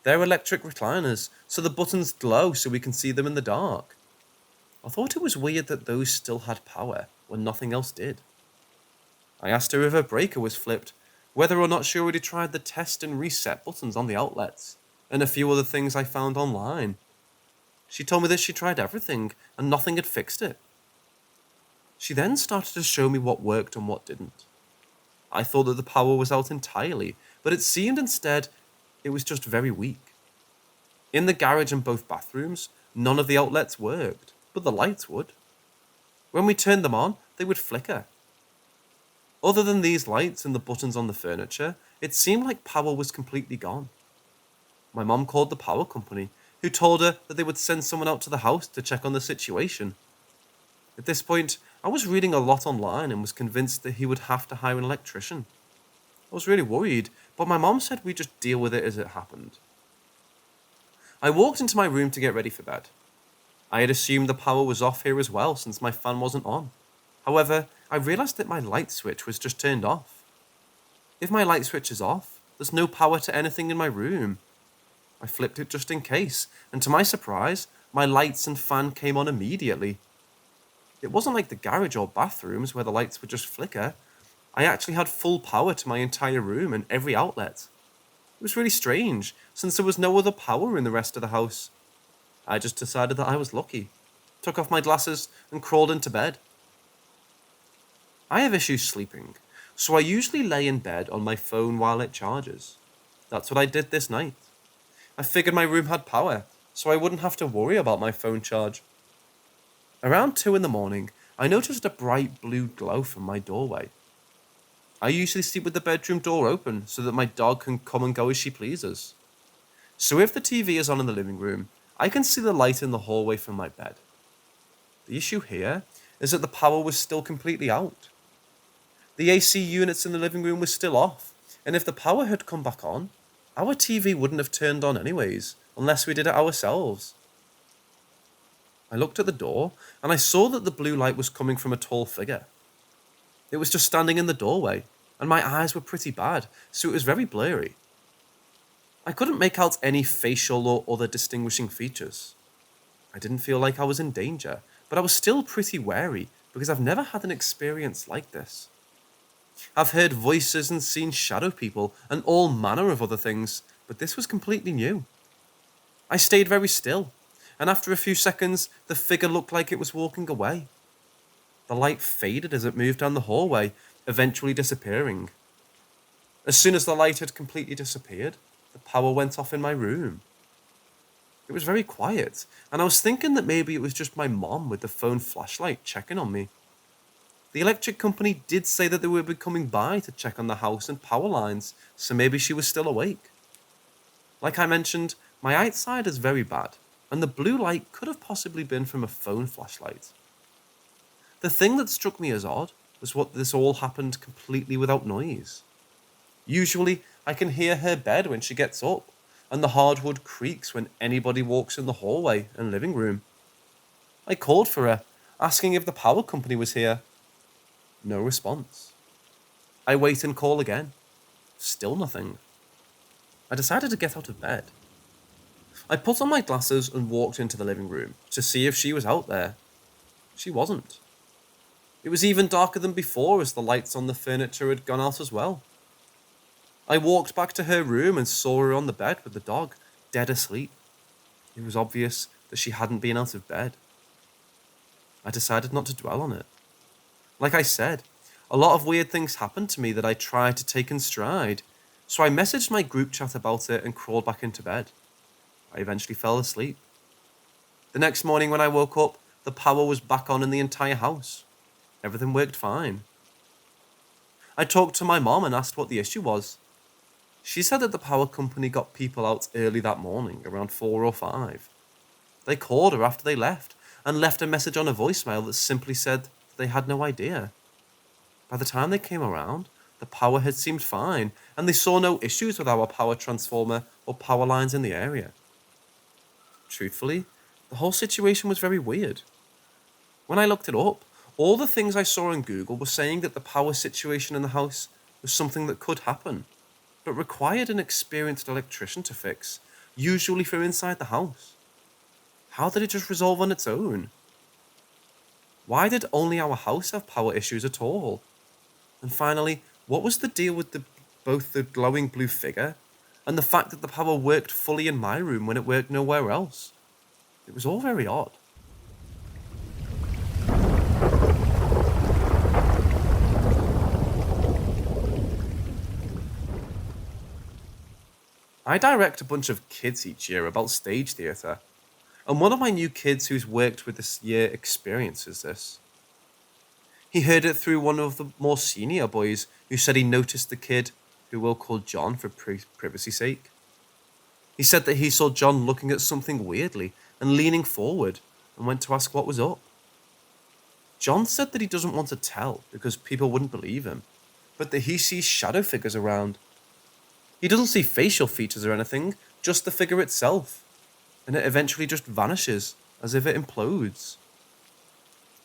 They're electric recliners, so the buttons glow so we can see them in the dark. I thought it was weird that those still had power when nothing else did. I asked her if her breaker was flipped, whether or not she already tried the test and reset buttons on the outlets, and a few other things I found online. She told me that she tried everything and nothing had fixed it. She then started to show me what worked and what didn't. I thought that the power was out entirely, but it seemed instead it was just very weak. In the garage and both bathrooms, none of the outlets worked, but the lights would. When we turned them on, they would flicker. Other than these lights and the buttons on the furniture, it seemed like power was completely gone. My mom called the power company, who told her that they would send someone out to the house to check on the situation. At this point, I was reading a lot online and was convinced that he would have to hire an electrician. I was really worried, but my mom said we'd just deal with it as it happened. I walked into my room to get ready for bed. I had assumed the power was off here as well since my fan wasn't on. However, I realised that my light switch was just turned off. If my light switch is off, there's no power to anything in my room. I flipped it just in case, and to my surprise, my lights and fan came on immediately. It wasn't like the garage or bathrooms where the lights would just flicker. I actually had full power to my entire room and every outlet. It was really strange, since there was no other power in the rest of the house. I just decided that I was lucky, took off my glasses, and crawled into bed. I have issues sleeping, so I usually lay in bed on my phone while it charges. That's what I did this night. I figured my room had power, so I wouldn't have to worry about my phone charge. Around 2 in the morning, I noticed a bright blue glow from my doorway. I usually sleep with the bedroom door open so that my dog can come and go as she pleases. So if the TV is on in the living room, I can see the light in the hallway from my bed. The issue here is that the power was still completely out. The AC units in the living room were still off, and if the power had come back on, our TV wouldn't have turned on anyways, unless we did it ourselves. I looked at the door, and I saw that the blue light was coming from a tall figure. It was just standing in the doorway, and my eyes were pretty bad, so it was very blurry. I couldn't make out any facial or other distinguishing features. I didn't feel like I was in danger, but I was still pretty wary because I've never had an experience like this. I've heard voices and seen shadow people and all manner of other things, but this was completely new. I stayed very still, and after a few seconds, the figure looked like it was walking away. The light faded as it moved down the hallway, eventually disappearing. As soon as the light had completely disappeared, the power went off in my room. It was very quiet, and I was thinking that maybe it was just my mom with the phone flashlight checking on me. The electric company did say that they would be coming by to check on the house and power lines, so maybe she was still awake. Like I mentioned, my eyesight is very bad, and the blue light could have possibly been from a phone flashlight. The thing that struck me as odd was what this all happened completely without noise. Usually, I can hear her bed when she gets up, and the hardwood creaks when anybody walks in the hallway and living room. I called for her, asking if the power company was here. No response. I wait and call again. Still nothing. I decided to get out of bed. I put on my glasses and walked into the living room to see if she was out there. She wasn't. It was even darker than before as the lights on the furniture had gone out as well. I walked back to her room and saw her on the bed with the dog, dead asleep. It was obvious that she hadn't been out of bed. I decided not to dwell on it. Like I said, a lot of weird things happened to me that I tried to take in stride, so I messaged my group chat about it and crawled back into bed. I eventually fell asleep. The next morning when I woke up, the power was back on in the entire house. Everything worked fine. I talked to my mom and asked what the issue was. She said that the power company got people out early that morning, around 4 or 5. They called her after they left and left a message on a voicemail that simply said that they had no idea. By the time they came around, the power had seemed fine, and they saw no issues with our power transformer or power lines in the area. Truthfully, the whole situation was very weird. When I looked it up, all the things I saw on Google were saying that the power situation in the house was something that could happen, but required an experienced electrician to fix, usually from inside the house. How did it just resolve on its own? Why did only our house have power issues at all? And finally, what was the deal with both the glowing blue figure and the fact that the power worked fully in my room when it worked nowhere else? It was all very odd. I direct a bunch of kids each year about stage theatre, and one of my new kids who's worked with this year experiences this. He heard it through one of the more senior boys who said he noticed the kid, who we'll call John for privacy's sake. He said that he saw John looking at something weirdly and leaning forward and went to ask what was up. John said that he doesn't want to tell because people wouldn't believe him, but that he sees shadow figures around. He doesn't see facial features or anything, just the figure itself, and it eventually just vanishes as if it implodes.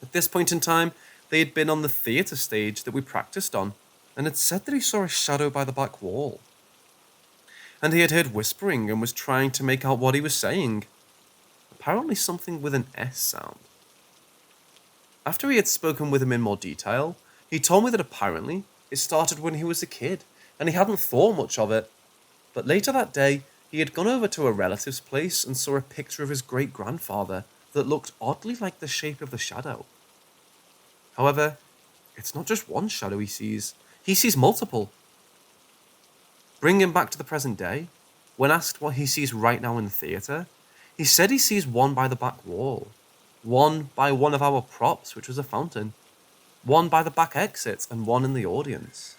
At this point in time, they had been on the theatre stage that we practiced on, and had said that he saw a shadow by the back wall. And he had heard whispering and was trying to make out what he was saying. Apparently something with an S sound. After he had spoken with him in more detail, he told me that apparently it started when he was a kid, and he hadn't thought much of it. But later that day, he had gone over to a relative's place and saw a picture of his great-grandfather that looked oddly like the shape of the shadow. However, it's not just one shadow he sees multiple. Bring him back to the present day. When asked what he sees right now in the theatre, he said he sees one by the back wall, one by one of our props, which was a fountain, one by the back exit, and one in the audience.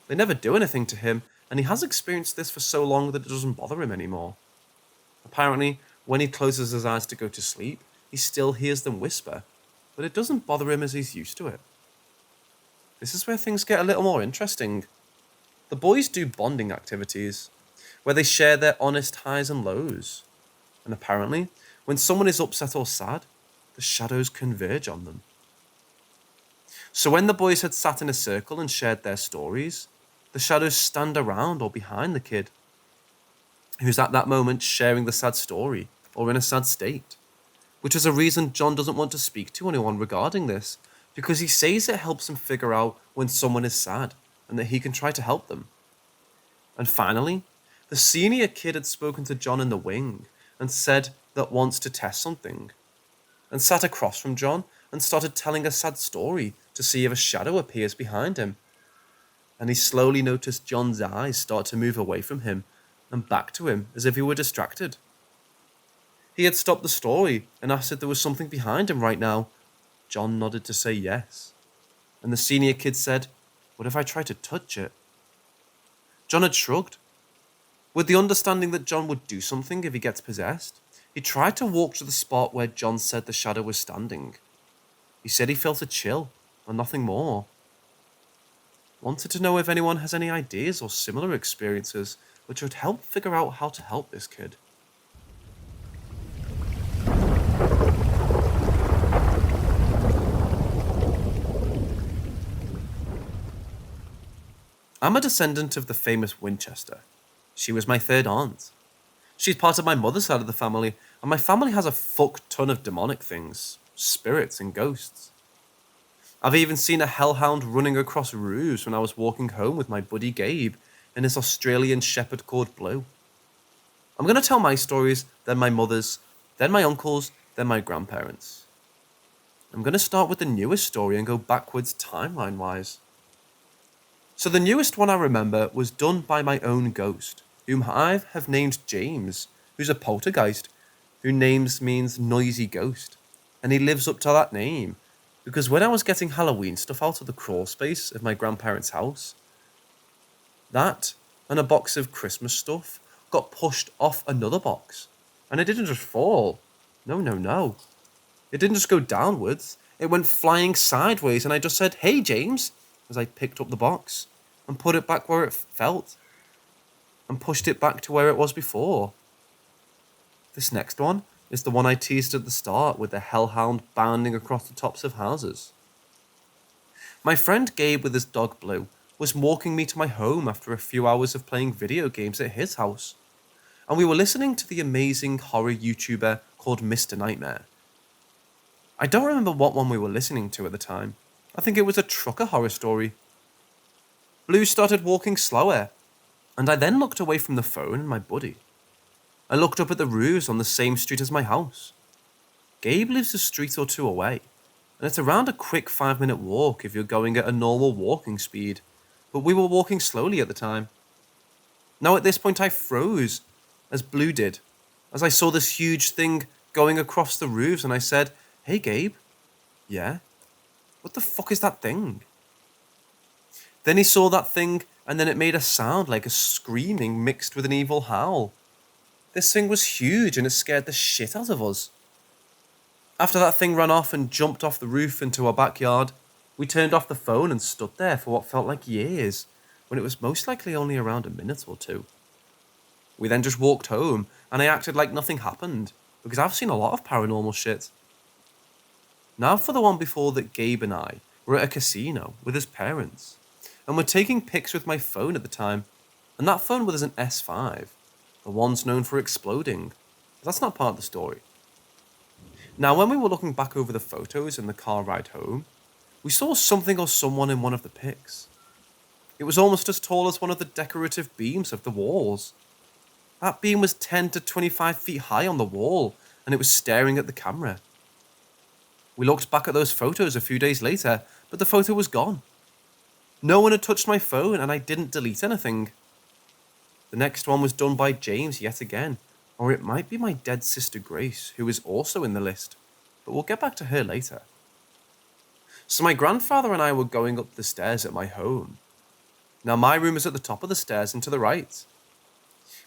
They never do anything to him, and he has experienced this for so long that it doesn't bother him anymore. Apparently, when he closes his eyes to go to sleep, he still hears them whisper, but it doesn't bother him as he's used to it. This is where things get a little more interesting. The boys do bonding activities, where they share their honest highs and lows. And apparently, when someone is upset or sad, the shadows converge on them. So when the boys had sat in a circle and shared their stories, the shadows stand around or behind the kid, who's at that moment sharing the sad story or in a sad state, which is a reason John doesn't want to speak to anyone regarding this, because he says it helps him figure out when someone is sad and that he can try to help them. And finally, the senior kid had spoken to John in the wing and said that wants to test something, and sat across from John and started telling a sad story to see if a shadow appears behind him. And he slowly noticed John's eyes start to move away from him and back to him as if he were distracted. He had stopped the story and asked if there was something behind him right now. John nodded to say yes. And the senior kid said, "What if I try to touch it?" John had shrugged. With the understanding that John would do something if he gets possessed, he tried to walk to the spot where John said the shadow was standing. He said he felt a chill, and nothing more. Wanted to know if anyone has any ideas or similar experiences which would help figure out how to help this kid. I'm a descendant of the famous Winchester. She was my third aunt. She's part of my mother's side of the family, and my family has a fuck ton of demonic things, spirits and ghosts. I've even seen a hellhound running across roofs when I was walking home with my buddy Gabe and his Australian shepherd called Blue. I'm going to tell my stories, then my mother's, then my uncle's, then my grandparents'. I'm going to start with the newest story and go backwards timeline-wise. So the newest one I remember was done by my own ghost, whom I have named James, who's a poltergeist, whose name means noisy ghost, and he lives up to that name, because when I was getting Halloween stuff out of the crawl space of my grandparents' house, that and a box of Christmas stuff got pushed off another box, and it didn't just fall. No. It didn't just go downwards, it went flying sideways, and I just said, "Hey, James," as I picked up the box and put it back where it felt and pushed it back to where it was before. This next one is the one I teased at the start with the hellhound bounding across the tops of houses. My friend Gabe with his dog Blue was walking me to my home after a few hours of playing video games at his house, and we were listening to the amazing horror YouTuber called Mr. Nightmare. I don't remember what one we were listening to at the time. I think it was a trucker horror story. Blue started walking slower, and I then looked away from the phone and my buddy. I looked up at the roofs on the same street as my house. Gabe lives a street or two away, and it's around a quick 5-minute walk if you're going at a normal walking speed, but we were walking slowly at the time. Now at this point I froze, as Blue did, as I saw this huge thing going across the roofs, and I said, "Hey Gabe." "Yeah? What the fuck is that thing?" Then he saw that thing, and then it made a sound like a screaming mixed with an evil howl. This thing was huge, and it scared the shit out of us. After that thing ran off and jumped off the roof into our backyard, we turned off the phone and stood there for what felt like years, when it was most likely only around a minute or two. We then just walked home, and I acted like nothing happened, because I've seen a lot of paranormal shit. Now for the one before that. Gabe and I were at a casino with his parents, and were taking pics with my phone at the time, and that phone was an S5, the ones known for exploding. But that's not part of the story. Now when we were looking back over the photos in the car ride home, we saw something or someone in one of the pics. It was almost as tall as one of the decorative beams of the walls. That beam was 10 to 25 feet high on the wall, and it was staring at the camera. We looked back at those photos a few days later, but the photo was gone. No one had touched my phone, and I didn't delete anything. The next one was done by James yet again, or it might be my dead sister Grace, who is also in the list, but we'll get back to her later. So my grandfather and I were going up the stairs at my home. Now my room is at the top of the stairs and to the right.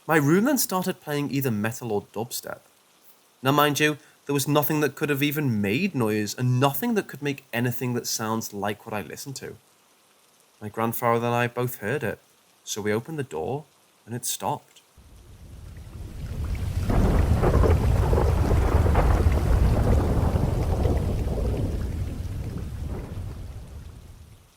My room then started playing either metal or dubstep. Now mind you, there was nothing that could have even made noise, and nothing that could make anything that sounds like what I listened to. My grandfather and I both heard it, so we opened the door, and it stopped.